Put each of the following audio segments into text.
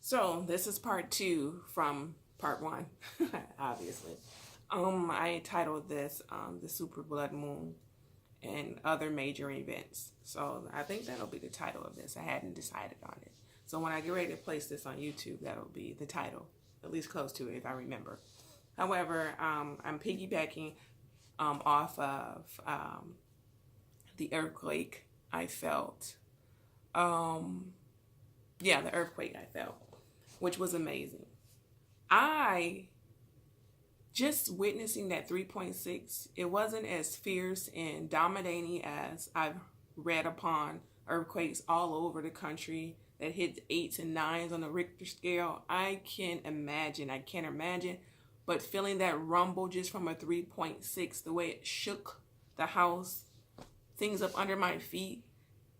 So this is part two from part one, obviously. I titled this "The Super Blood Moon and Other Major Events." So I think that'll be the title of this. I hadn't decided on it. So when I get ready to place this on YouTube, that'll be the title, at least close to it if I remember. However, I'm piggybacking off of the earthquake I felt. The earthquake I felt, which was amazing. I just witnessing that 3.6, it wasn't as fierce and dominating as I've read upon earthquakes all over the country that hit 8s and 9s on the Richter scale. I can't imagine, but feeling that rumble just from a 3.6, the way it shook the house, things up under my feet,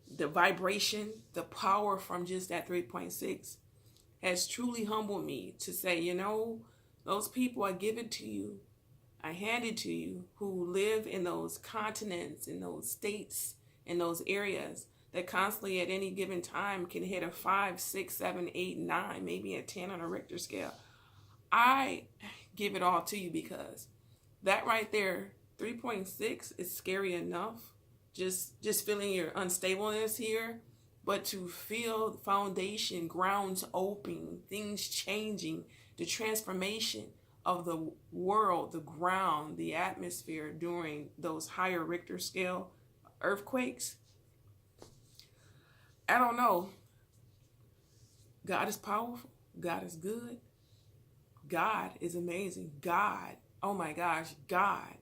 the vibration, the power from just that 3.6 has truly humbled me to say, those people I give it to you, I hand it to you, who live in those continents, in those states, in those areas that constantly at any given time can hit a 5, 6, 7, 8, 9, maybe a 10 on a Richter scale. I give it all to you because that right there, 3.6 is scary enough. Just feeling your unstableness here, but to feel the foundation, grounds open, things changing, the transformation of the world, the ground, the atmosphere during those higher Richter scale earthquakes. I don't know. God is powerful. God is good. God is amazing. God, oh my gosh, God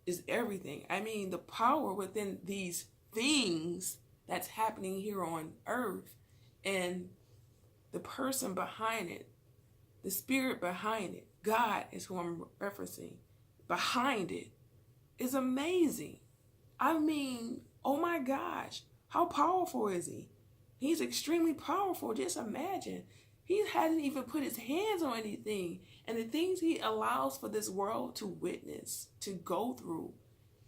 is everything. I mean, the power within these things that's happening here on earth and the person behind it, the spirit behind it, God is who I'm referencing, behind it is amazing. I mean, oh my gosh, how powerful is he? He's extremely powerful. Just imagine. He hasn't even put his hands on anything. And the things he allows for this world to witness, to go through,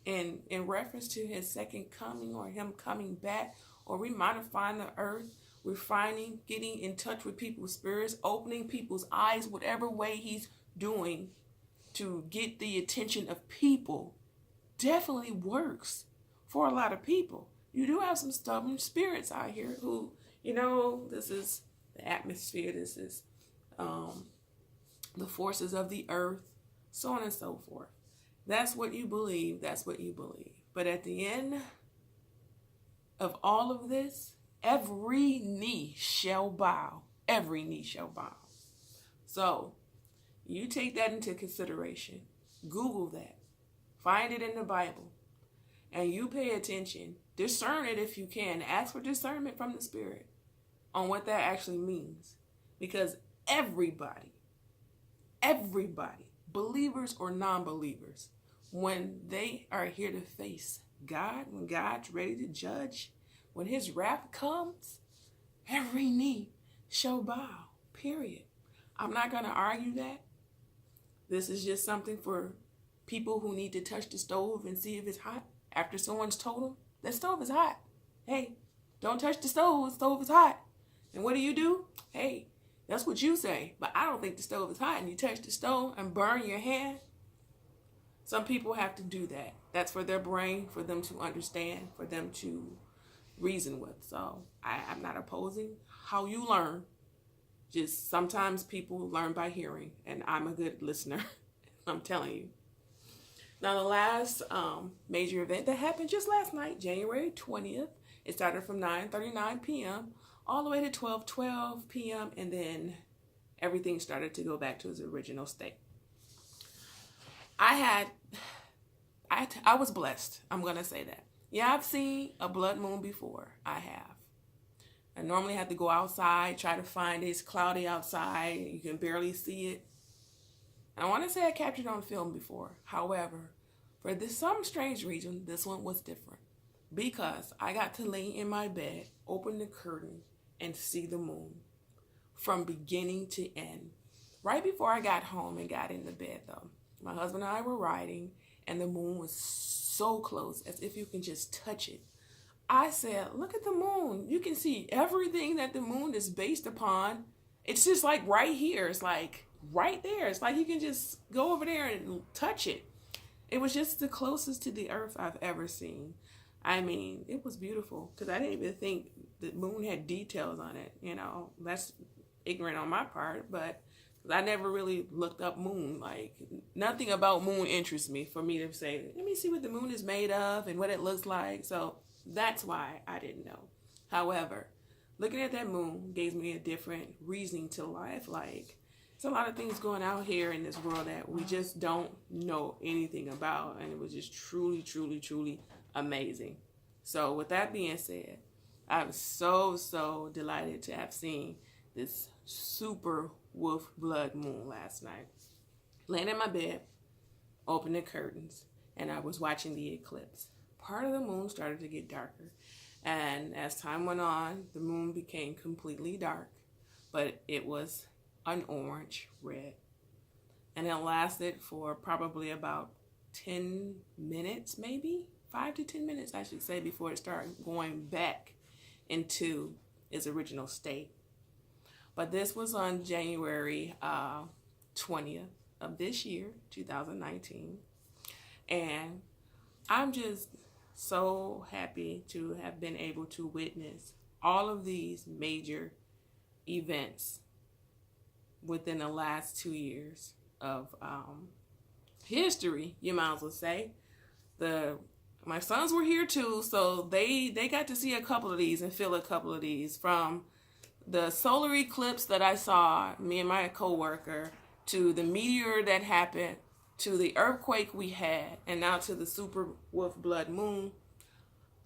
in reference to his second coming or him coming back or remodifying the earth, refining, getting in touch with people's spirits, opening people's eyes, whatever way he's doing to get the attention of people, definitely works for a lot of people. You do have some stubborn spirits out here who, this is the atmosphere, this is the forces of the earth, so on and so forth. That's what you believe. That's what you believe. But at the end of all of this, every knee shall bow. Every knee shall bow. So you take that into consideration. Google that. Find it in the Bible. And you pay attention. Discern it if you can. Ask for discernment from the Spirit on what that actually means. Because everybody, believers or non-believers, when they are here to face God, when God's ready to judge, when his wrath comes, every knee shall bow, period. I'm not going to argue that. This is just something for people who need to touch the stove and see if it's hot after someone's told them that stove is hot. Hey, don't touch the stove is hot. And what do? Hey, that's what you say, but I don't think the stove is hot, and you touch the stove and burn your hand. Some people have to do that. That's for their brain, for them to understand, for them to reason with. So I'm not opposing how you learn. Just sometimes people learn by hearing, and I'm a good listener. I'm telling you. Now, the last major event that happened just last night, January 20th, it started from 9:39 p.m. all the way to 12:12 p.m., and then everything started to go back to its original state. I was blessed. I'm going to say that. Yeah, I've seen a blood moon before. I have. I normally have to go outside, try to find it. It's cloudy outside. You can barely see it. I want to say I captured it on film before. However, for some strange reason, this one was different. Because I got to lay in my bed, open the curtain, and see the moon from beginning to end. Right before I got home and got in the bed, though, my husband and I were riding, and the moon was so close, as if you can just touch it. I said, look at the moon. You can see everything that the moon is based upon it's just like right here. It's like right there. It's like you can just go over there and touch it. It was just the closest to the earth I've ever seen. I mean, it was beautiful because I didn't even think the moon had details on it. You know, that's ignorant on my part, but I never really looked up moon. Like, nothing about moon interests me for me to say, let me see what the moon is made of and what it looks like. So that's why I didn't know. However, looking at that moon gave me a different reasoning to life. Like, there's a lot of things going out here in this world that we just don't know anything about. And it was just truly, truly, truly amazing. So with that being said, I'm so delighted to have seen this super wolf blood moon last night. Laying in my bed, opened the curtains, and I was watching the eclipse. Part of the moon started to get darker. And as time went on, the moon became completely dark, but it was an orange red. And it lasted for probably about 10 minutes, maybe 5 to 10 minutes, I should say, before it started going back into its original state. But this was on January 20th of this year, 2019. And I'm just so happy to have been able to witness all of these major events within the last 2 years of history, you might as well say. My sons were here too, so they got to see a couple of these and feel a couple of these, from the solar eclipse that I saw, me and my coworker, to the meteor that happened, to the earthquake we had, and now to the super wolf blood moon.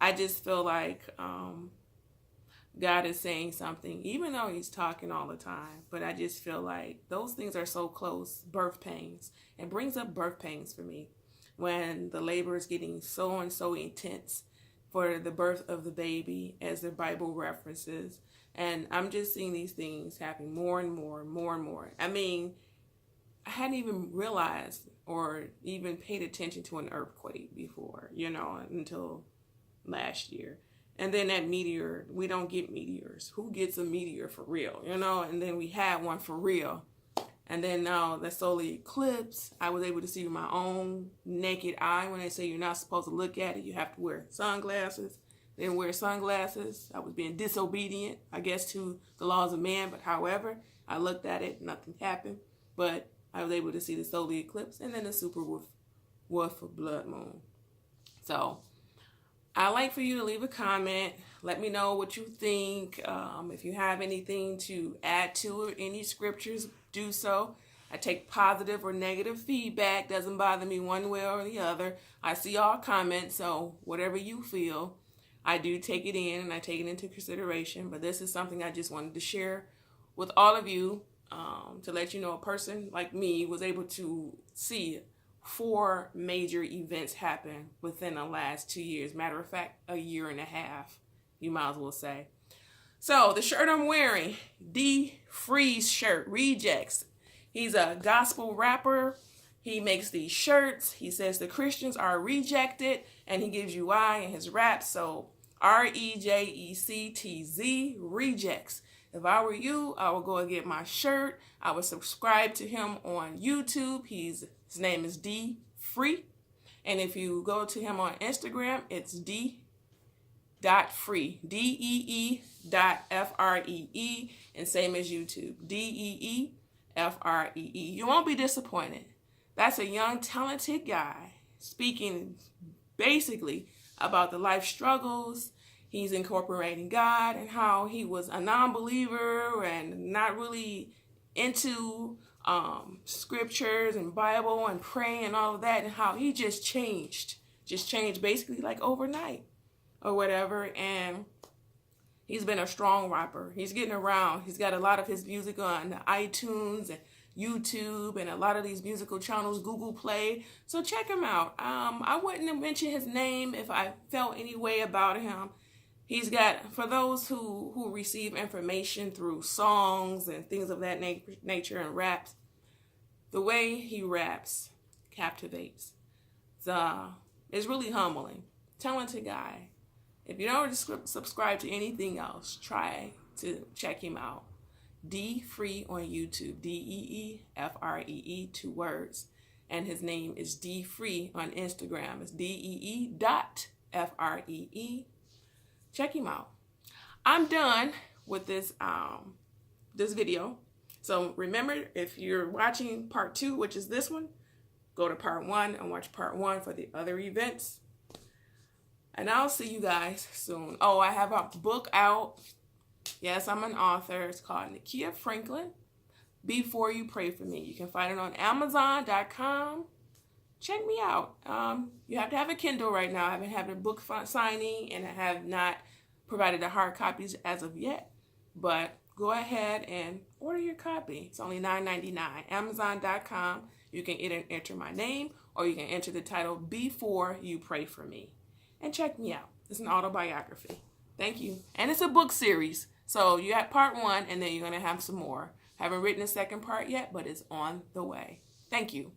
I just feel like God is saying something, even though he's talking all the time. But I just feel like those things are so close. Birth pains. It brings up birth pains for me when the labor is getting so and so intense for the birth of the baby, as the Bible references. And I'm just seeing these things happen more and more and more and more. I mean, I hadn't even realized or even paid attention to an earthquake before, until last year. And then that meteor, we don't get meteors. Who gets a meteor for real, And then we had one for real. And then now the solar eclipse, I was able to see with my own naked eye. When they say you're not supposed to look at it, you have to wear sunglasses. Didn't wear sunglasses. I was being disobedient, I guess, to the laws of man. But however, I looked at it, nothing happened. But I was able to see the solar eclipse and then the super wolf blood moon. So I'd like for you to leave a comment. Let me know what you think. If you have anything to add to it, any scriptures, do so. I take positive or negative feedback. Doesn't bother me one way or the other. I see all comments, so whatever you feel, I do take it in and I take it into consideration. But this is something I just wanted to share with all of you, to let you know a person like me was able to see 4 major events happen within the last 2 years. Matter of fact, a year and a half, you might as well say. So the shirt I'm wearing, D Freeze shirt, Rejectz. He's a gospel rapper. He makes these shirts. He says the Christians are rejected, and he gives you why in his raps. So Rejectz, Rejectz. If I were you, I would go and get my shirt. I would subscribe to him on YouTube. His name is D Free. And if you go to him on Instagram, it's D.free. DEE.FREE. And same as YouTube. DEEFREE. You won't be disappointed. That's a young, talented guy speaking basically about the life struggles. He's incorporating God and how he was a non-believer and not really into scriptures and Bible and praying and all of that, and how he just changed basically like overnight or whatever. And he's been a strong rapper. He's getting around. He's got a lot of his music on iTunes and YouTube and a lot of these musical channels, Google Play. So check him out. I wouldn't have mentioned his name if I felt any way about him. He's got, for those who receive information through songs and things of that nature and raps, the way he raps captivates. It's really humbling. Talented guy. If you don't subscribe to anything else, try to check him out. D Free on YouTube. DeeFree, 2 words. And his name is D Free on Instagram. It's DEE.FREE. Check him out. I'm done with this this video. So remember, if you're watching part 2, which is this one, go to part 1 and watch part 1 for the other events. And I'll see you guys soon. Oh, I have a book out. Yes, I'm an author. It's called Nikkia Franklin, Before You Pray For Me. You can find it on Amazon.com. Check me out. You have to have a Kindle right now. I haven't had a book signing, and I have not provided the hard copies as of yet. But go ahead and order your copy. It's only $9.99. Amazon.com. You can either enter my name, or you can enter the title Before You Pray For Me. And check me out. It's an autobiography. Thank you. And it's a book series. So you have part 1, and then you're going to have some more. Haven't written a second part yet, but it's on the way. Thank you.